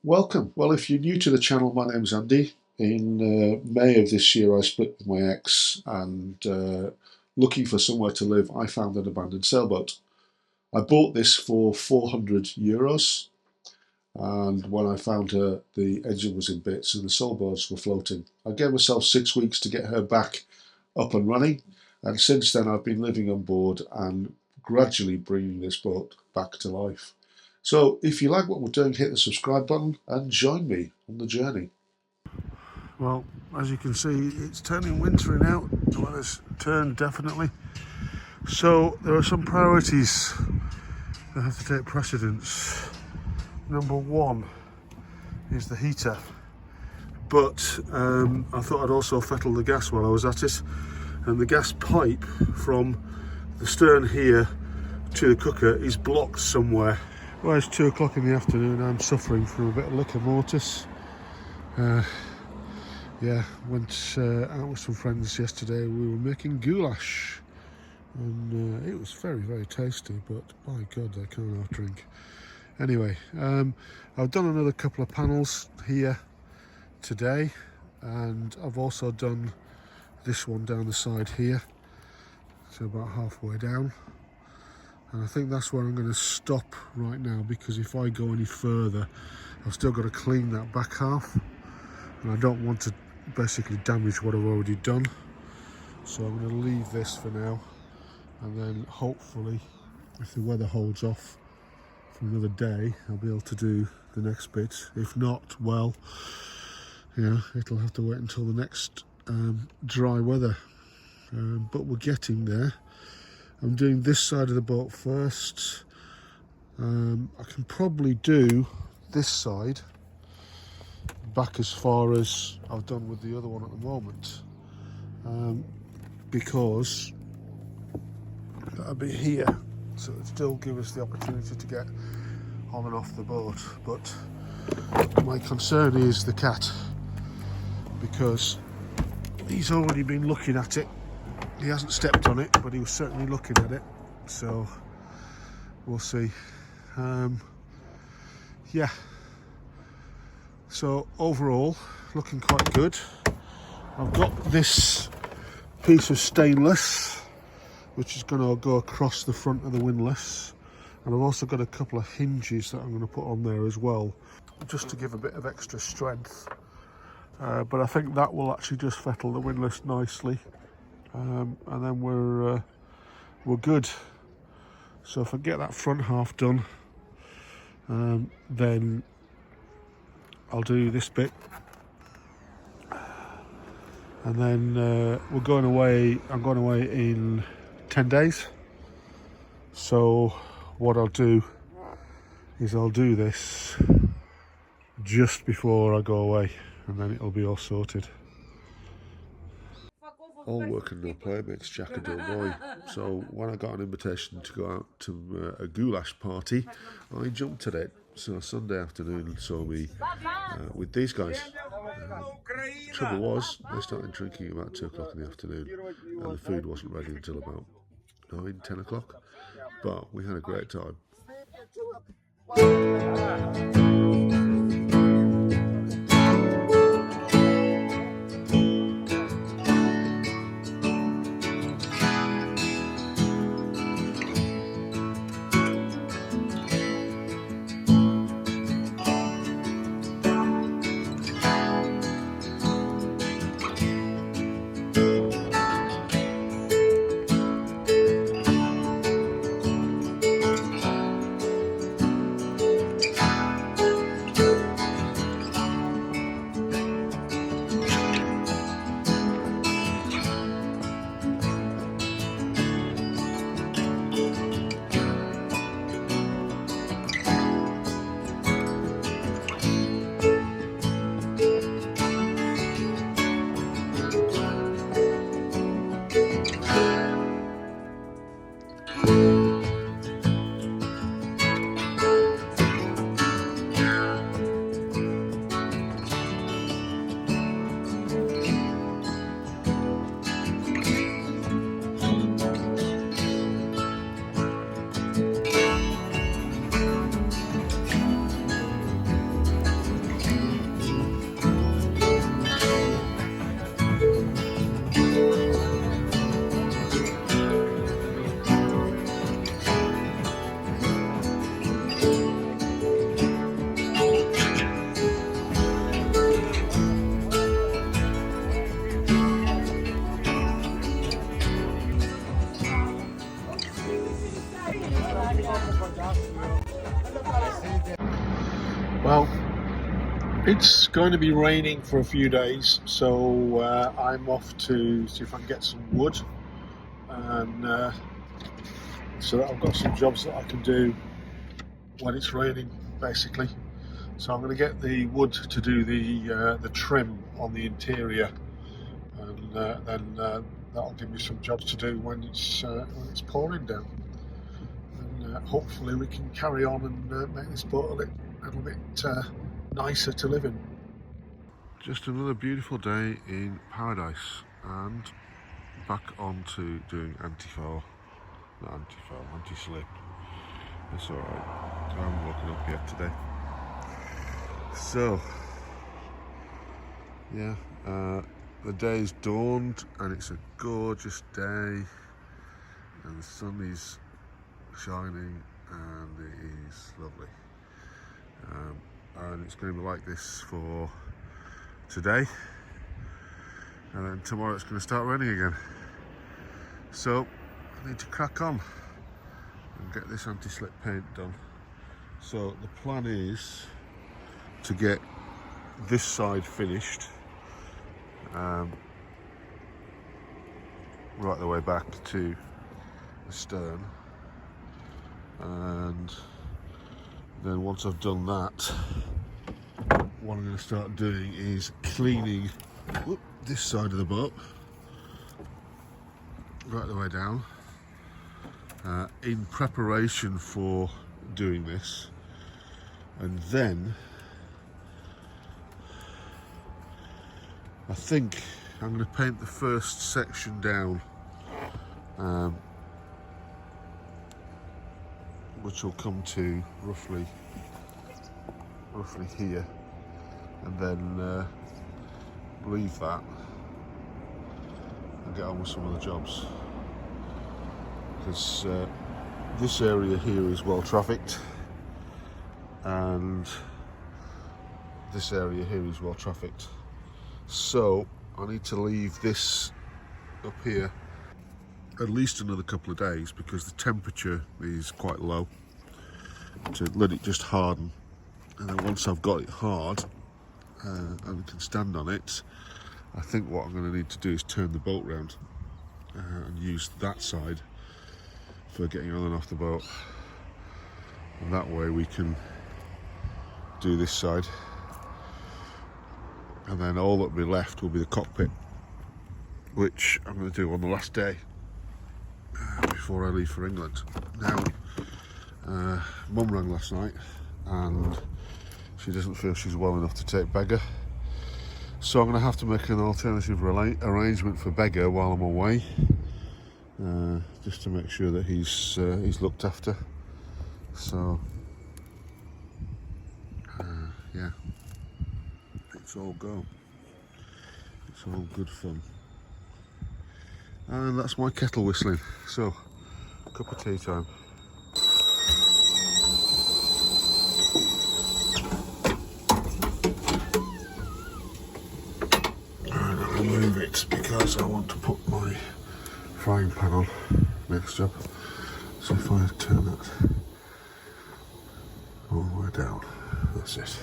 Welcome. Well, if you're new to the channel, my name's Andy. In May of this year, I split with my ex, and looking for somewhere to live, I found an abandoned sailboat. I bought this for €400, and when I found her, the engine was in bits and the sailboards were floating. I gave myself 6 weeks to get her back up and running, and since then I've been living on board and gradually bringing this boat back to life. So if you like what we're doing, hit the subscribe button and join me on the journey. Well, as you can see, it's turning wintry now. The weather's turned definitely. So there are some priorities that have to take precedence. Number one is the heater. But I thought I'd also fettle the gas while I was at it. And the gas pipe from the stern here to the cooker is blocked somewhere. Well, it's 2 o'clock in the afternoon. I'm suffering from a bit of liquor mortis. Yeah, went out with some friends yesterday. We were making goulash, and it was very, very tasty. But by God, I can't half drink. Anyway, I've done another couple of panels here today, and I've also done this one down the side here, so about halfway down. And I think that's where I'm going to stop right now, because if I go any further, I've still got to clean that back half, and I don't want to basically damage what I've already done. So I'm going to leave this for now, and then hopefully, if the weather holds off for another day, I'll be able to do the next bit. If not, well, yeah, it'll have to wait until the next dry weather. But we're getting there. I'm doing this side of the boat first. I can probably do this side back as far as I've done with the other one at the moment, because that'll be here, so it'll still give us the opportunity to get on and off the boat. But my concern is the cat, because he's already been looking at it. He hasn't stepped on it, but he was certainly looking at it, so we'll see. Yeah, so overall looking quite good. I've got this piece of stainless which is going to go across the front of the windlass, and I've also got a couple of hinges that I'm going to put on there as well, just to give a bit of extra strength. But I think that will actually just fettle the windlass nicely. And then we're good. So if I get that front half done, then I'll do this bit, and then we're going away. I'm going away in 10 days. So what I'll do is I'll do this just before I go away, and then it'll be all sorted. All work and no play makes Jack a dull boy. So when I got an invitation to go out to a goulash party, I jumped at it. So Sunday afternoon saw me with these guys. Trouble was, I started drinking about 2 o'clock in the afternoon, and the food wasn't ready until about 9, 10 o'clock. But we had a great time. Well, it's going to be raining for a few days, so I'm off to see if I can get some wood, and so that I've got some jobs that I can do when it's raining, basically. So I'm going to get the wood to do the trim on the interior, and then that'll give me some jobs to do when it's pouring down. And hopefully we can carry on and make this boat a little bit nicer to live in. Just another beautiful day in paradise, and back on to doing anti-foul, not anti-foul, anti-slip. It's alright, I haven't woken up yet today. So, yeah, the day's dawned and it's a gorgeous day, and the sun is shining and it is lovely. And it's going to be like this for today, and then tomorrow it's going to start raining again. So I need to crack on and get this anti-slip paint done. So the plan is to get this side finished right the way back to the stern, and then once I've done that, what I'm going to start doing is cleaning this side of the boat right the way down, in preparation for doing this. And then I think I'm going to paint the first section down, which will come to roughly here, and then leave that and get on with some of the jobs, because this area here is well trafficked, and this area here is well trafficked. So I need to leave this up here at least another couple of days, because the temperature is quite low, to let it just harden. And then once I've got it hard and can stand on it, I think what I'm going to need to do is turn the boat round and use that side for getting on and off the boat, and that way we can do this side, and then all that will be left will be the cockpit, which I'm going to do on the last day before I leave for England. Now, Mum rang last night and she doesn't feel she's well enough to take Beggar, so I'm going to have to make an alternative arrangement for Beggar while I'm away, just to make sure that he's looked after. So yeah, it's all go. It's all good fun. And that's my kettle whistling. So, cup of tea time. And I'll move it because I want to put my frying pan on next up. So if I turn that all the way down, that's it.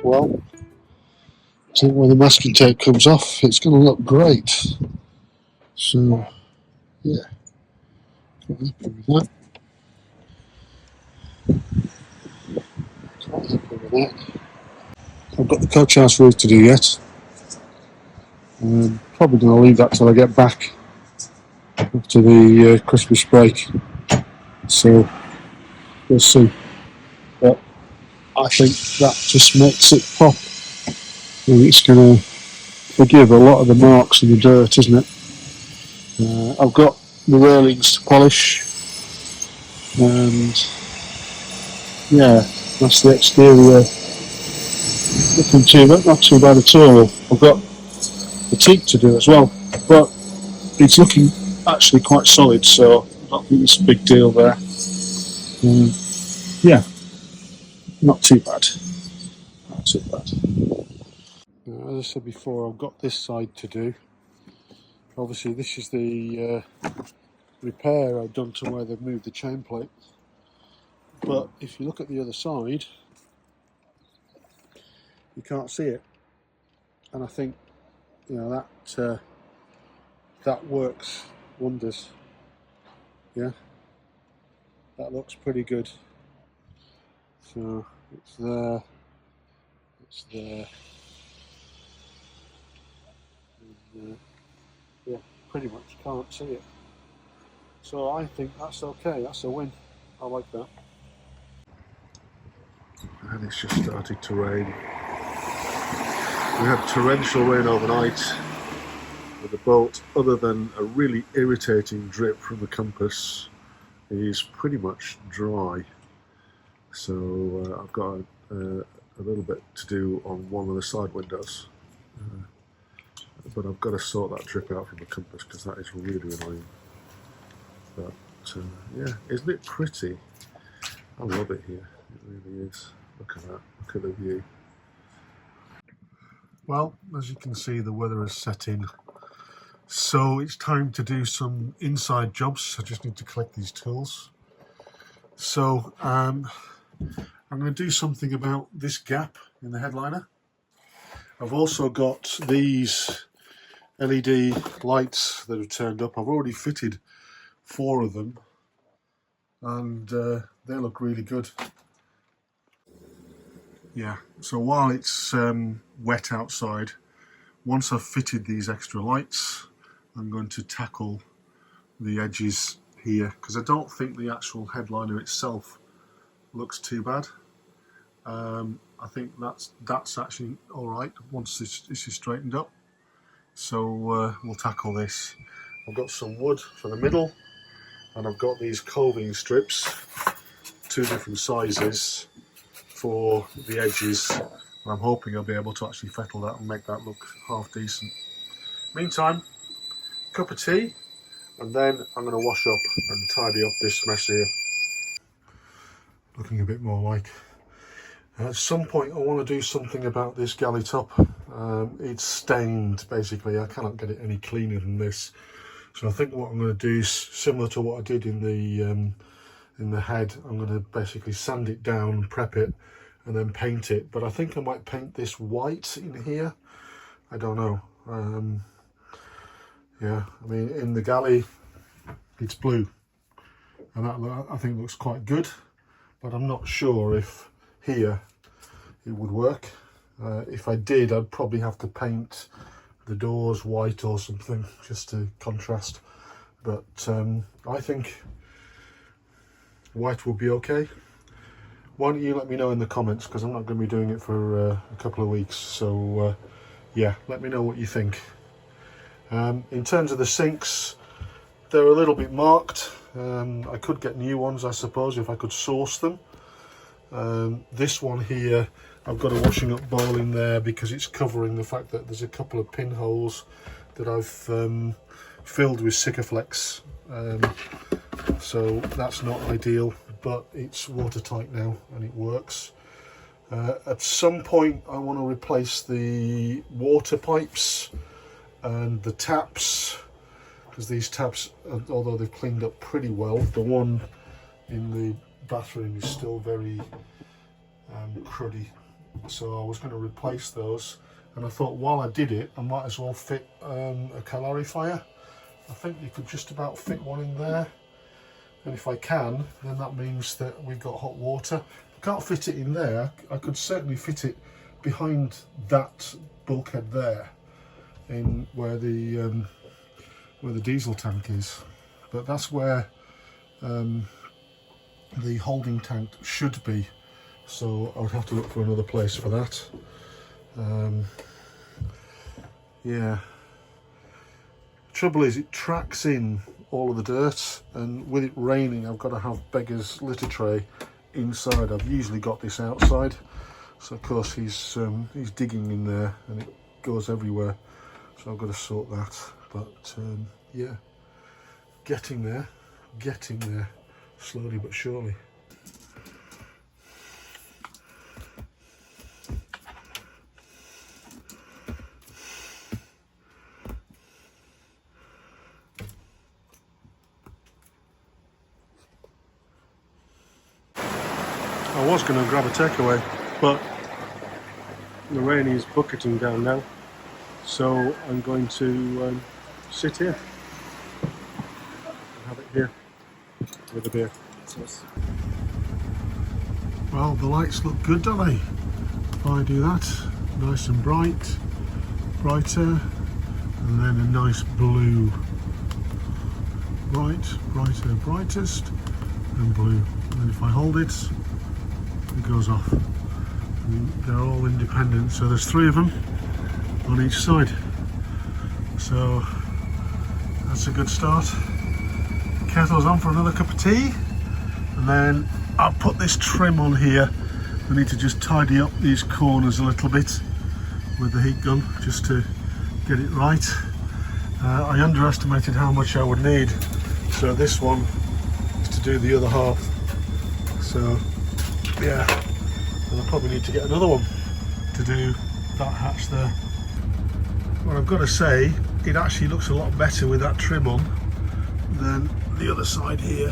well, I think when the masking tape comes off, it's going to look great. So, yeah, quite happy with that. Quite happy with that. I've got the coach house roof to do yet. Probably going to leave that till I get back after the Christmas break. So, we'll see. But I think that just makes it pop. And it's going to forgive a lot of the marks and the dirt, isn't it? I've got the railings to polish, and yeah, that's the exterior. Looking not too bad at all. I've got the teak to do as well, but it's looking actually quite solid, so I don't think it's a big deal there. Yeah, not too bad. Not too bad. Now, as I said before, I've got this side to do. Obviously, this is the repair I've done to where they've moved the chain plate. But if you look at the other side, you can't see it, and I think that works wonders. Yeah, that looks pretty good. So it's there, it's there, and, yeah, pretty much can't see it. So I think that's okay. That's a win. I like that. And it's just started to rain. We had torrential rain overnight. With the boat, other than a really irritating drip from the compass, is pretty much dry. So I've got a little bit to do on one of the side windows, but I've got to sort that drip out from the compass because that is really annoying. But yeah, isn't it pretty? I love it here. It really is. Look at that. Look at the view. Well, as you can see, the weather has set in. So it's time to do some inside jobs. I just need to collect these tools. So I'm going to do something about this gap in the headliner. I've also got these LED lights that have turned up. I've already fitted 4 of them, and they look really good. Yeah, so while it's wet outside, once I've fitted these extra lights, I'm going to tackle the edges here, because I don't think the actual headliner itself looks too bad. I think that's actually alright once this is straightened up. So we'll tackle this. I've got some wood for the middle, and I've got these coving strips, 2 different sizes for the edges. And I'm hoping I'll be able to actually fettle that and make that look half decent. Meantime, cup of tea, and then I'm going to wash up and tidy up this mess here. Looking a bit more like. At some point I want to do something about this galley top. It's stained basically. I cannot get it any cleaner than this. So I think what I'm going to do is similar to what I did in the head. I'm going to basically sand it down, prep it, and then paint it. But I think I might paint this white in here. I don't know. Yeah, I mean in the galley it's blue, and that I think looks quite good. But I'm not sure if here it would work. If I did, I'd probably have to paint the doors white or something just to contrast. But I think white will be okay. Why don't you let me know in the comments, because I'm not going to be doing it for a couple of weeks. So yeah, let me know what you think. In terms of the sinks, they're a little bit marked. I could get new ones, I suppose, if I could source them. This one here, I've got a washing up bowl in there because it's covering the fact that there's a couple of pinholes that I've filled with Sikaflex. So that's not ideal, but it's watertight now and it works. At some point I want to replace the water pipes and the taps, because these taps, although they've cleaned up pretty well, the one in the bathroom is still very cruddy. so I was going to replace those, and I thought while I did it I might as well fit a calorifier. I think you could just about fit one in there, and if I can, then that means that we've got hot water. If I can't fit it in there, I could certainly fit it behind that bulkhead there, in where the diesel tank is. But that's where the holding tank should be, so I would have to look for another place for that. Yeah, trouble is it tracks in all of the dirt, and with it raining I've got to have beggar's litter tray inside. I've usually got this outside, so of course he's digging in there and it goes everywhere, so I've got to sort that. But yeah, getting there slowly but surely. I was going to grab a takeaway, but the rain is bucketing down now, so I'm going to sit here and have it here with a beer. Well, the lights look good, don't they? If I do that, nice and bright, brighter, and then a nice blue. Bright, brighter, brightest, and blue. And then if I hold it, it goes off. And they're all independent, so there's 3 of them on each side. So that's a good start. Kettle's on for another cup of tea, and then I'll put this trim on here. I need to just tidy up these corners a little bit with the heat gun just to get it right. I underestimated how much I would need, so this one is to do the other half. So yeah, and I'll probably need to get another one to do that hatch there. Well, I've got to say, it actually looks a lot better with that trim on than the other side here,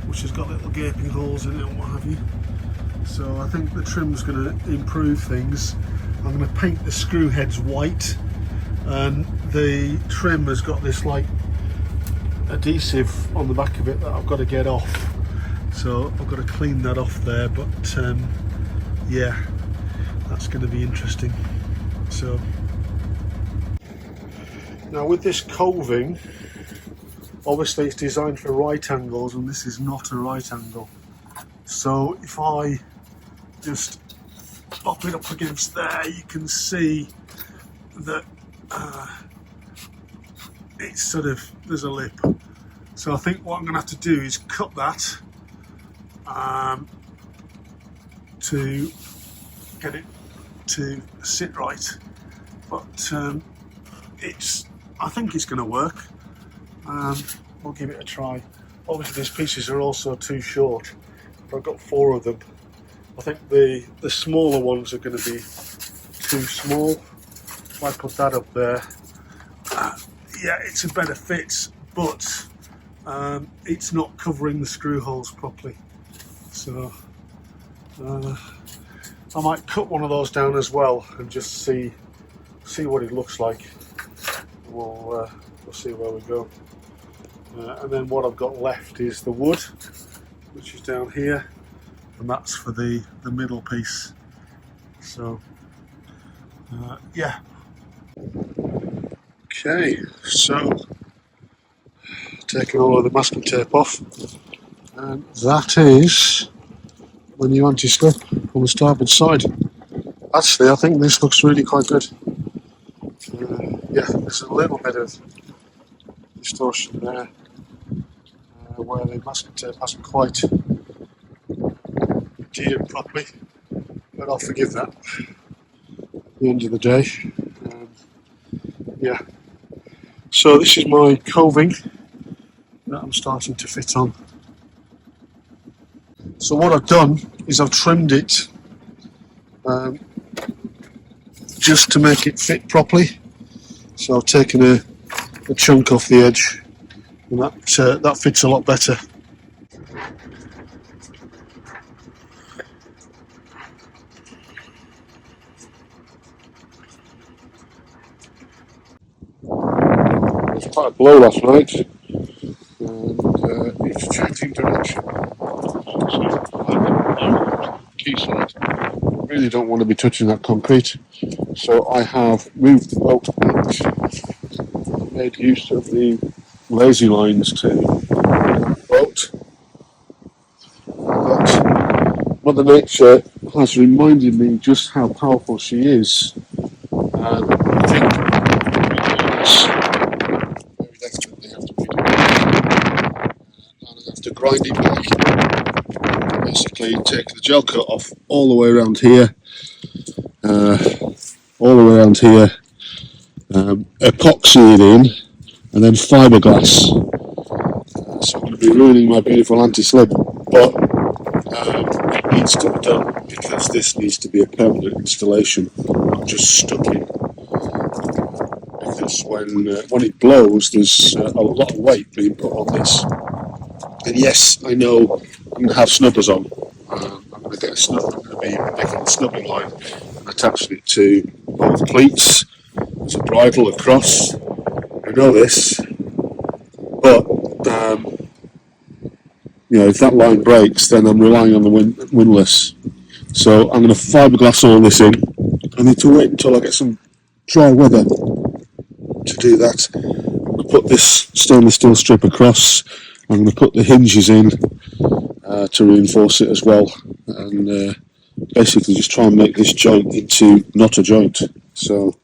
which has got little gaping holes in it and what have you. So I think the trim's going to improve things. I'm going to paint the screw heads white, and the trim has got this like adhesive on the back of it that I've got to get off. So I've got to clean that off there, but yeah, that's going to be interesting. So now with this coving, obviously it's designed for right angles, and this is not a right angle. So if I just pop it up against there, you can see that it's sort of, there's a lip. So I think what I'm going to have to do is cut that to get it to sit right. But I think it's going to work. We'll give it a try. Obviously these pieces are also too short, but I've got 4 of them. I think the smaller ones are going to be too small. If I put that up there, yeah, it's a better fit, but it's not covering the screw holes properly. So I might cut one of those down as well and just see what it looks like. We'll see where we go. And then what I've got left is the wood, which is down here, and that's for the middle piece. So yeah. Okay, so taking all of the masking tape off, and that is the new anti-slip on the starboard side. Actually, I think this looks really quite good. Yeah, there's a little bit of distortion there where the masking tape hasn't quite adhered properly, but I'll forgive that at the end of the day. Yeah, so this is my coving that I'm starting to fit on. So what I've done is I've trimmed it just to make it fit properly. So I've taken a chunk off the edge, and that fits a lot better. quite a blow last night, and it's changing direction. So I'm quayside. I really don't want to be touching that concrete, so I have moved the boat out, made use of the lazy lines to the boat. But Mother Nature has reminded me just how powerful she is. And I think very desperately have to be doing and I have to grind it back. Basically, take the gel coat off all the way around here, epoxy it in, and then fiberglass. So I'm going to be ruining my beautiful anti-slip, but it needs to be done because this needs to be a permanent installation, not just stuck in. Because when it blows, there's a lot of weight being put on this. And yes, I know I'm going to have snubbers on. I'm going to get a snub. I'm going to be making a snubbing line and attaching it to both cleats. There's a bridle across. I know this, but if that line breaks, then I'm relying on the windlass. So I'm going to fiberglass all this in. I need to wait until I get some dry weather to do that. I'm going to put this stainless steel strip across. I'm going to put the hinges in to reinforce it as well, and basically just try and make this joint into not a joint. So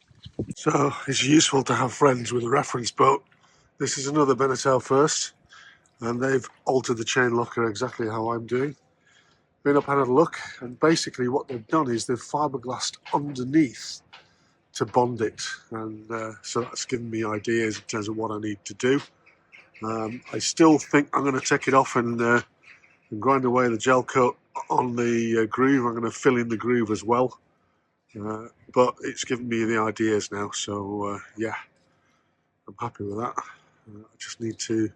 it's useful to have friends with a reference boat. This is another Beneteau first, and they've altered the chain locker exactly how I'm doing. Been up and had a look, and basically what they've done is they've fiberglassed underneath to bond it, and so that's given me ideas in terms of what I need to do. I still think I'm going to take it off and grind away the gel coat on the groove. I'm going to fill in the groove as well, but it's given me the ideas now, so yeah, I'm happy with that. I just need to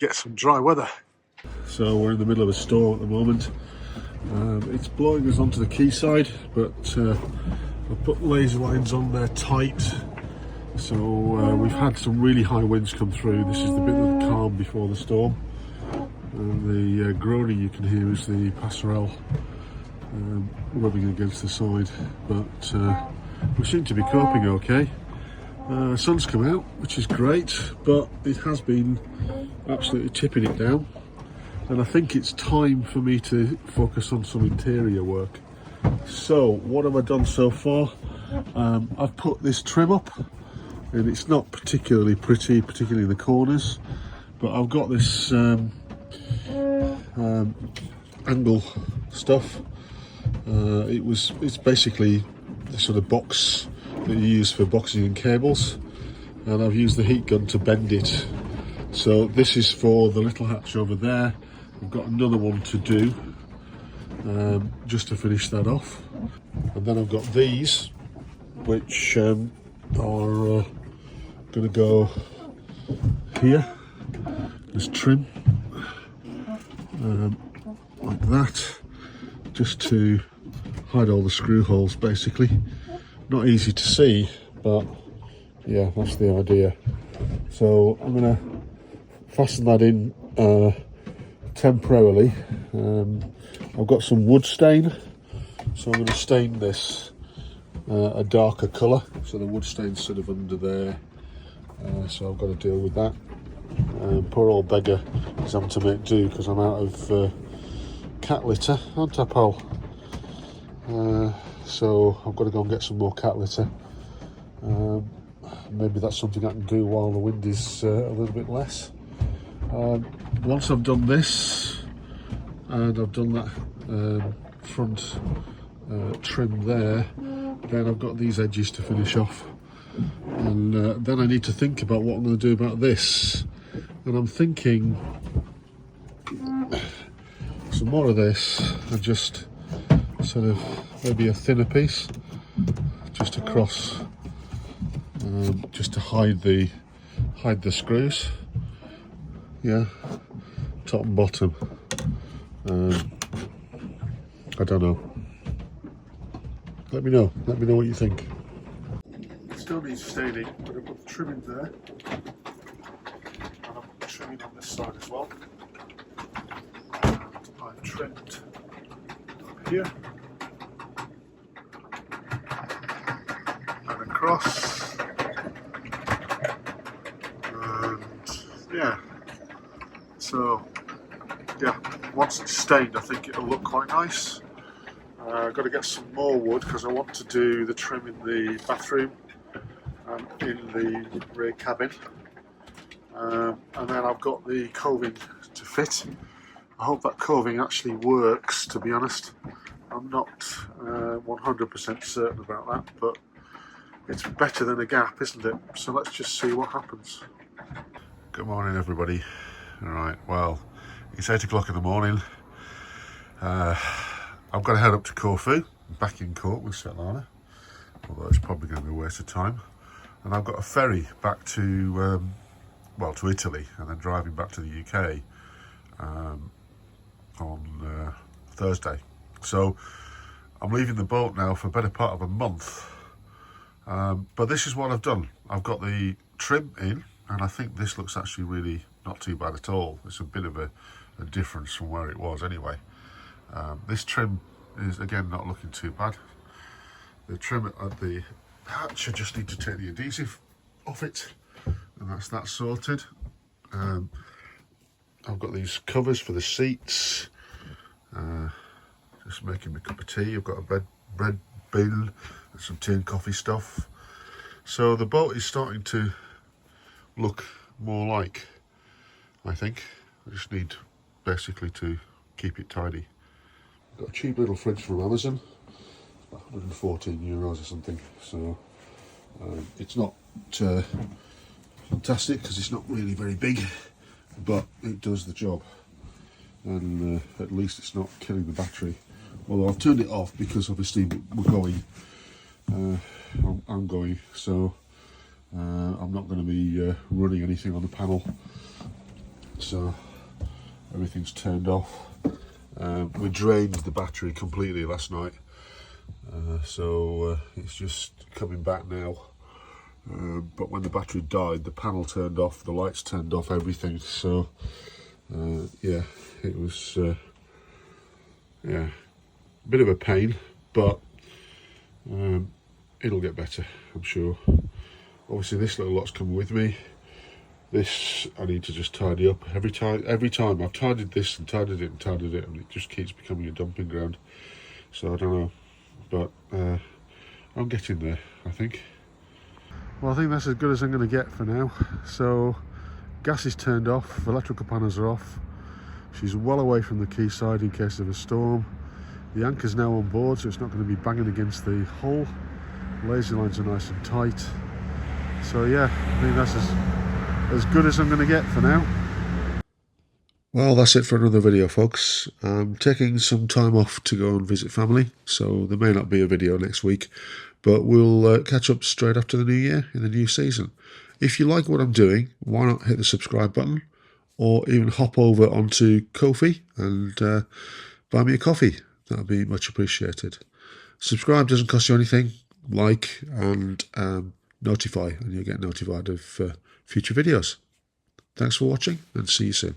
get some dry weather. So we're in the middle of a storm at the moment. It's blowing us onto the quayside, but I've put laser lines on there tight. So we've had some really high winds come through. This is the bit of the calm before the storm. And the groaning you can hear is the passerelle rubbing against the side. But we seem to be coping okay. Sun's come out, which is great, but it has been absolutely tipping it down. And I think it's time for me to focus on some interior work. So what have I done so far? I've put this trim up, and it's not particularly pretty, particularly in the corners, but I've got this angle stuff. It's basically the sort of box that you use for boxing in cables, and I've used the heat gun to bend it. So this is for the little hatch over there. I've got another one to do just to finish that off, and then I've got these which are going to go here, this trim, like that, just to hide all the screw holes basically. Not easy to see, but yeah, that's the idea. So I'm going to fasten that in temporarily. I've got some wood stain, so I'm going to stain this a darker colour, so the wood stain's sort of under there, so I've got to deal with that. Poor old beggar is having to make do because I'm out of cat litter, aren't I, Paul? So I've got to go and get some more cat litter. Maybe that's something I can do while the wind is a little bit less. Once I've done this and I've done that front trim there, then I've got these edges to finish off, and then I need to think about what I'm going to do about this. And I'm thinking some more of this and just sort of maybe a thinner piece just across, just to hide the screws. Yeah, top and bottom. I don't know. Let me know what you think. Still needs staining, but I put the trim in there. in on this side as well. And I've trimmed up here and across, and yeah, so yeah, once it's stained I think it'll look quite nice. I've got to get some more wood because I want to do the trim in the bathroom and in the rear cabin, and then I've got the coving to fit. I hope that coving actually works, to be honest. I'm not 100% certain about that, but it's better than a gap, isn't it? So let's just see what happens. Good morning everybody. Alright, well, it's 8 o'clock in the morning. I've got to head up to Corfu, back in court with Svetlana, although it's probably going to be a waste of time. And I've got a ferry back to, well, to Italy, and then driving back to the UK on Thursday. So I'm leaving the boat now for a better part of a month. But this is what I've done. I've got the trim in, and I think this looks actually really not too bad at all. It's a bit of a difference from where it was anyway. This trim is again not looking too bad. The trim at the hatch, I just need to take the adhesive off it, and that's that sorted. I've got these covers for the seats, just making me a cup of tea. I've got a bread bin and some tea and coffee stuff. So the boat is starting to look more like, I think. I just need basically to keep it tidy. Got a cheap little fridge from Amazon, about 114 euros or something. So it's not fantastic because it's not really very big, but it does the job, and at least it's not killing the battery. Although I've turned it off because obviously we're going, I'm going, so I'm not going to be running anything on the panel, so everything's turned off. We drained the battery completely last night, so it's just coming back now. But when the battery died, the panel turned off, the lights turned off, everything. So yeah, it was yeah, a bit of a pain, but it'll get better, I'm sure. Obviously this little lot's coming with me. This I need to just tidy up every time I've tidied this and tidied it, and it just keeps becoming a dumping ground. So I don't know, but I'm getting there, I think. Well, I think that's as good as I'm going to get for now. So gas is turned off, electrical panels are off. She's well away from the quayside in case of a storm. The anchor's now on board, so it's not going to be banging against the hull. Lazy lines are nice and tight. So yeah, I think that's as good as I'm going to get for now. Well, that's it for another video, folks. I'm taking some time off to go and visit family, so there may not be a video next week, but we'll catch up straight after the new year, in the new season. If you like what I'm doing, why not hit the subscribe button, or even hop over onto Ko-fi and buy me a coffee. That'd be much appreciated. Subscribe doesn't cost you anything. Like and notify, and you'll get notified of future videos. Thanks for watching, and see you soon.